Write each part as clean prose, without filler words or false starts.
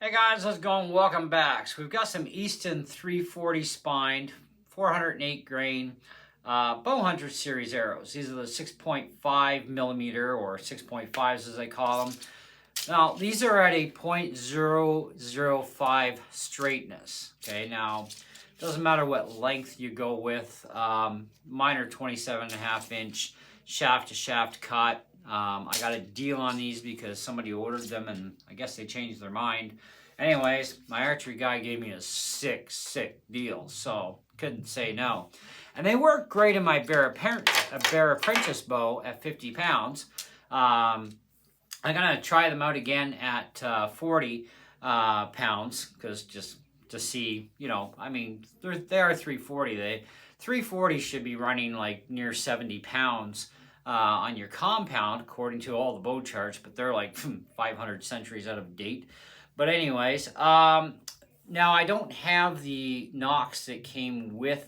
Hey guys, how's it going? Welcome back. So we've got some Easton 340 spined, 408 grain BowHunter series arrows. These are the 6.5 millimeter or 6.5s as they call them. Now these are at a .005 straightness. Okay, now doesn't matter what length you go with. Mine are 27.5 inch shaft to shaft cut. I got a deal on these because somebody ordered them and I guess they changed their mind. Anyways, my archery guy gave me a sick deal, so couldn't say no. And they work great in my Bear Apprentice bow at 50 pounds. I'm going to try them out again at 40 pounds because just to see, you know, I mean, they are 340. 340 should be running like near 70 pounds on your compound, according to all the bow charts, but they're like 500 centuries out of date. But anyways, now I don't have the nocks that came with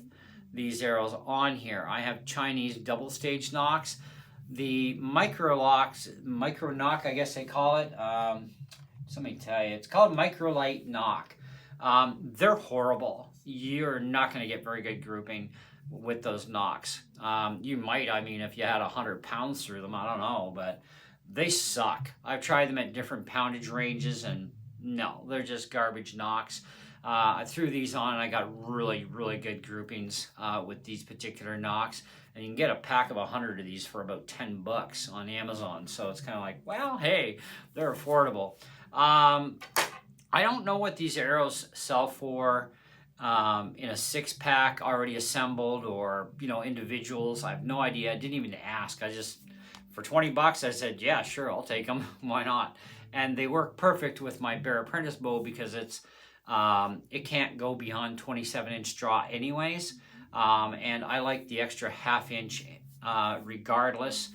these arrows on here. I have Chinese double stage nocks. The micro knock, I guess they call it. Let me tell you, it's called micro light knock. They're horrible. You're not going to get very good grouping with those nocks. You might, I mean, if you had 100 pounds through them, I don't know, but they suck. I've tried them at different poundage ranges and no, they're just garbage nocks. I threw these on and I got really good groupings with these particular nocks. And you can get a pack of 100 of these for about 10 bucks on Amazon. So it's kind of like, well, hey, they're affordable. I don't know what these arrows sell for in a 6-pack already assembled or, you know, individuals. I have no idea. I didn't even ask. I just, for 20 bucks, I said, yeah, sure, I'll take them. Why not? And they work perfect with my Bear Apprentice bow because it's it can't go beyond 27-inch draw anyways. And I like the extra half-inch regardless.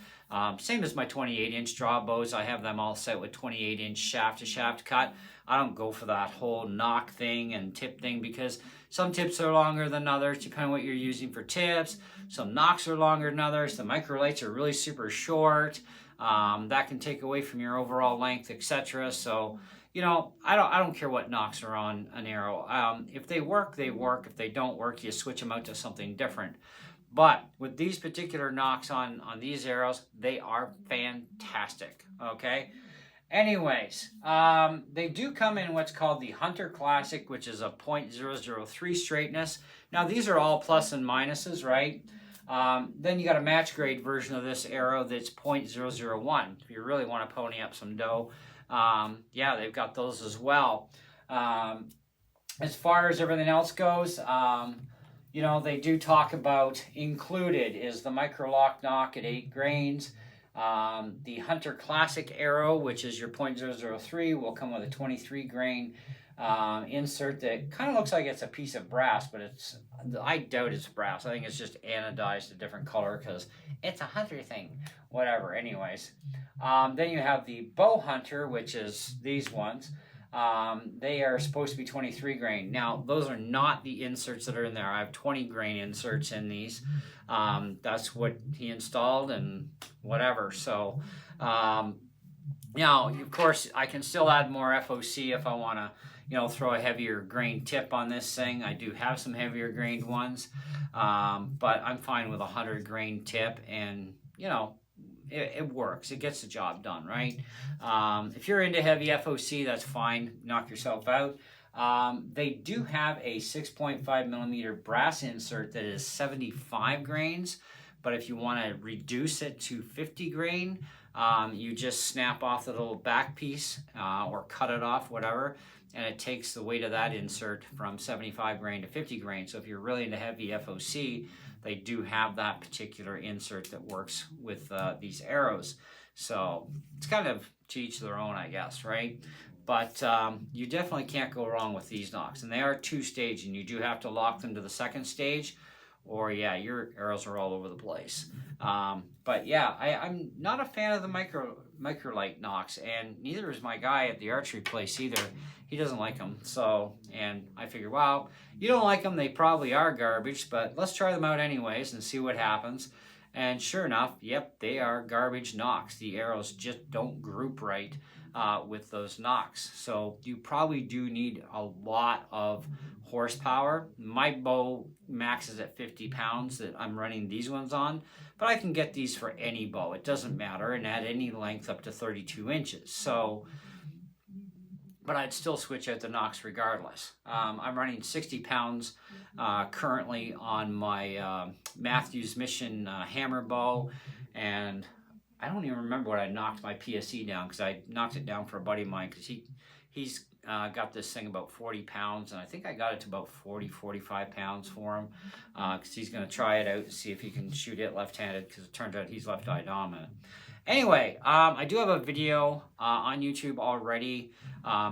Same as my 28-inch draw bows. I have them all set with 28-inch shaft-to-shaft cut. I don't go for that whole knock thing and tip thing because some tips are longer than others, depending on what you're using for tips. Some nocks are longer than others. The micro lights are really super short. That can take away from your overall length, etc. So, you know, I don't care what nocks are on an arrow. If they work, they work. If they don't work, you switch them out to something different. But with these particular nocks on these arrows, they are fantastic, okay? Anyways, they do come in what's called the Hunter Classic, which is a .003 straightness. Now, these are all plus and minuses, right? Then you got a match grade version of this arrow that's .001. If you really want to pony up some dough, yeah, they've got those as well. As far as everything else goes, you know, they do talk about included is the micro lock knock at 8 grains. The Hunter Classic arrow, which is your .003, will come with a 23 grain insert that kind of looks like it's a piece of brass, but I doubt it's brass. I think it's just anodized a different color because it's a hunter thing. Whatever, anyways. Then you have the BowHunter, which is these ones. They are supposed to be 23 grain. Now, those are not the inserts that are in there. I have 20 grain inserts in these. That's what he installed and whatever. So, now, of course, I can still add more FOC if I want to, you know, throw a heavier grain tip on this thing. I do have some heavier grained ones, but I'm fine with a 100 grain tip, and, you know, it works. It gets the job done, right? If you're into heavy FOC, that's fine. Knock yourself out. They do have a 6.5 millimeter brass insert that is 75 grains, but if you want to reduce it to 50 grain, you just snap off the little back piece or cut it off, whatever, and it takes the weight of that insert from 75 grain to 50 grain. So if you're really into heavy FOC, they do have that particular insert that works with these arrows. So it's kind of to each their own, I guess, right? But you definitely can't go wrong with these nocks. And they are 2-stage, and you do have to lock them to the 2nd stage, or yeah, your arrows are all over the place. But yeah, I'm not a fan of the microlight nocks, and neither is my guy at the archery place either. He doesn't like them. So, and I figure, wow, you don't like them, they probably are garbage, but let's try them out anyways and see what happens. And sure enough, yep, they are garbage nocks. The arrows just don't group right with those nocks. So you probably do need a lot of horsepower. My bow maxes at 50 pounds that I'm running these ones on, but I can get these for any bow. It doesn't matter, and at any length up to 32 inches. So, but I'd still switch out the nocks regardless. I'm running 60 pounds currently on my Matthews Mission hammer bow, and I don't even remember what I knocked my PSE down, because I knocked it down for a buddy of mine, because he's got this thing about 40 pounds, and I think I got it to about 45 pounds for him, because he's going to try it out and see if he can shoot it left-handed, because it turns out he's left-eye dominant. Anyway, I do have a video on YouTube already.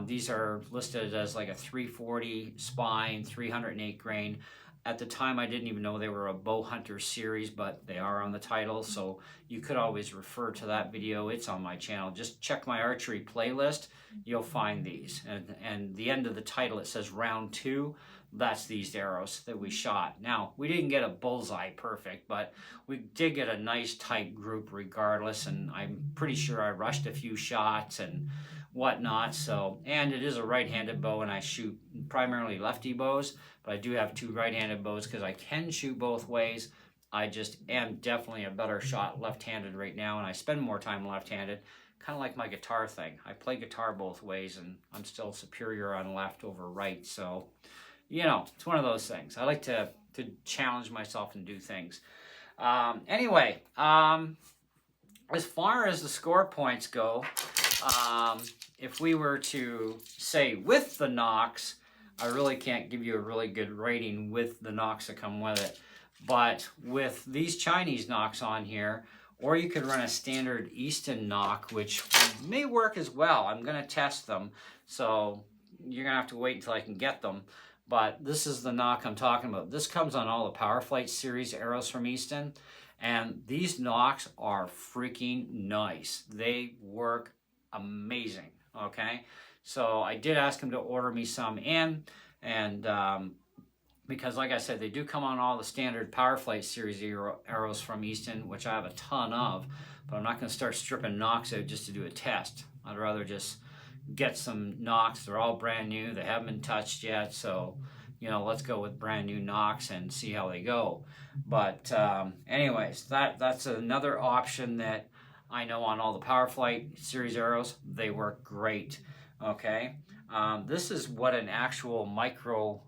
These are listed as like a 340 spine, 308 grain. At the time, I didn't even know they were a BowHunter series, but they are on the title, so you could always refer to that video. It's on my channel. Just check my archery playlist. You'll find these. And the end of the title, it says round 2. That's these arrows that we shot. Now, we didn't get a bullseye perfect, but we did get a nice tight group regardless, and I'm pretty sure I rushed a few shots and whatnot. So, and it is a right-handed bow, and I shoot primarily lefty bows, but I do have 2 right-handed bows because I can shoot both ways. I just am definitely a better shot left-handed right now, and I spend more time left-handed, kind of like my guitar thing. I play guitar both ways, and I'm still superior on left over right. So, you know, it's one of those things. I like to challenge myself and do things. Anyway, as far as the score points go, if we were to say with the nocks, I really can't give you a really good rating with the nocks that come with it. But with these Chinese nocks on here, or you could run a standard Easton nock, which may work as well. I'm going to test them, so you're going to have to wait until I can get them. But this is the nock I'm talking about. This comes on all the Powerflight series arrows from Easton, and these nocks are freaking nice. They work amazing, okay? So I did ask him to order me some in, and because like I said, they do come on all the standard Powerflight series arrows from Easton, which I have a ton of, but I'm not going to start stripping nocks out just to do a test. I'd rather just get some nocks. They're all brand new. They haven't been touched yet, so you know, let's go with brand new nocks and see how they go. But anyways, that's another option that I know on all the Powerflight series arrows. They work great. Okay, this is what an actual micro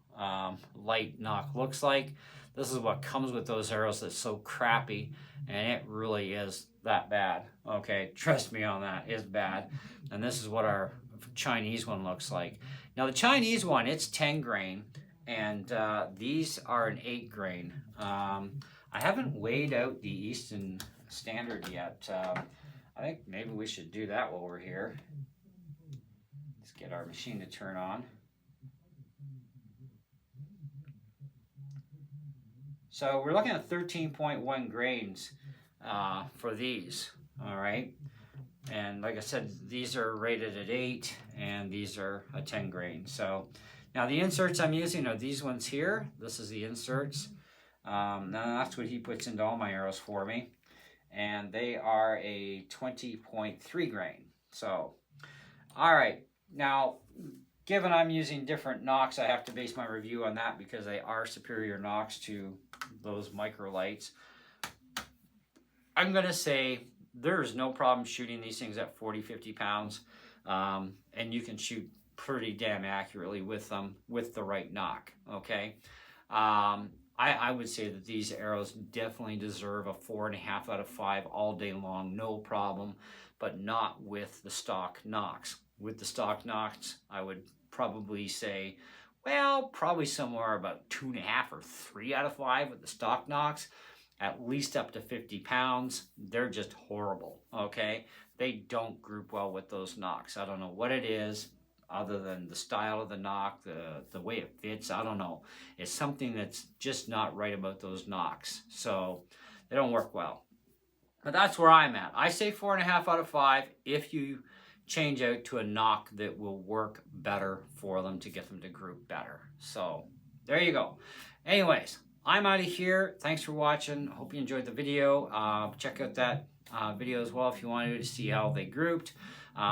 light nock looks like. This is what comes with those arrows that's so crappy, and it really is that bad. Okay, trust me on that, it's bad. And this is what our Chinese one looks like. Now the Chinese one, it's 10 grain, and these are an 8 grain. I haven't weighed out the Easton standard yet. I think maybe we should do that while we're here. Let's get our machine to turn on. So we're looking at 13.1 grains for these, all right? And like I said, these are rated at 8, and these are a 10 grain. So now the inserts I'm using are these ones here. This is the inserts. Now that's what he puts into all my arrows for me. And they are a 20.3 grain. So, all right. Now, given I'm using different nocks, I have to base my review on that because they are superior nocks to those micro lights. I'm going to say there's no problem shooting these things at 40, 50 pounds. And you can shoot pretty damn accurately with them with the right nock, okay? I would say that these arrows definitely deserve a 4.5 out of 5 all day long, no problem, but not with the stock nocks. With the stock nocks, I would probably say, well, probably somewhere about 2.5 or 3 out of 5 with the stock nocks, at least up to 50 pounds. They're just horrible, okay? They don't group well with those nocks. I don't know what it is, other than the style of the nock, the way it fits, I don't know. It's something that's just not right about those nocks. So they don't work well. But that's where I'm at. I say 4.5 out of 5 if you change out to a nock that will work better for them to get them to group better. So there you go. Anyways, I'm out of here. Thanks for watching. Hope you enjoyed the video. Check out that video as well if you wanted to see how they grouped.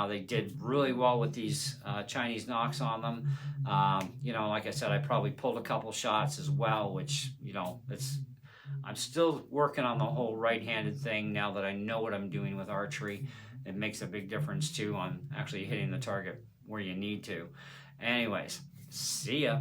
They did really well with these Chinese nocks on them. You know, like I said, I probably pulled a couple shots as well, which, you know, I'm still working on the whole right-handed thing now that I know what I'm doing with archery. It makes a big difference too on actually hitting the target where you need to. Anyways, see ya.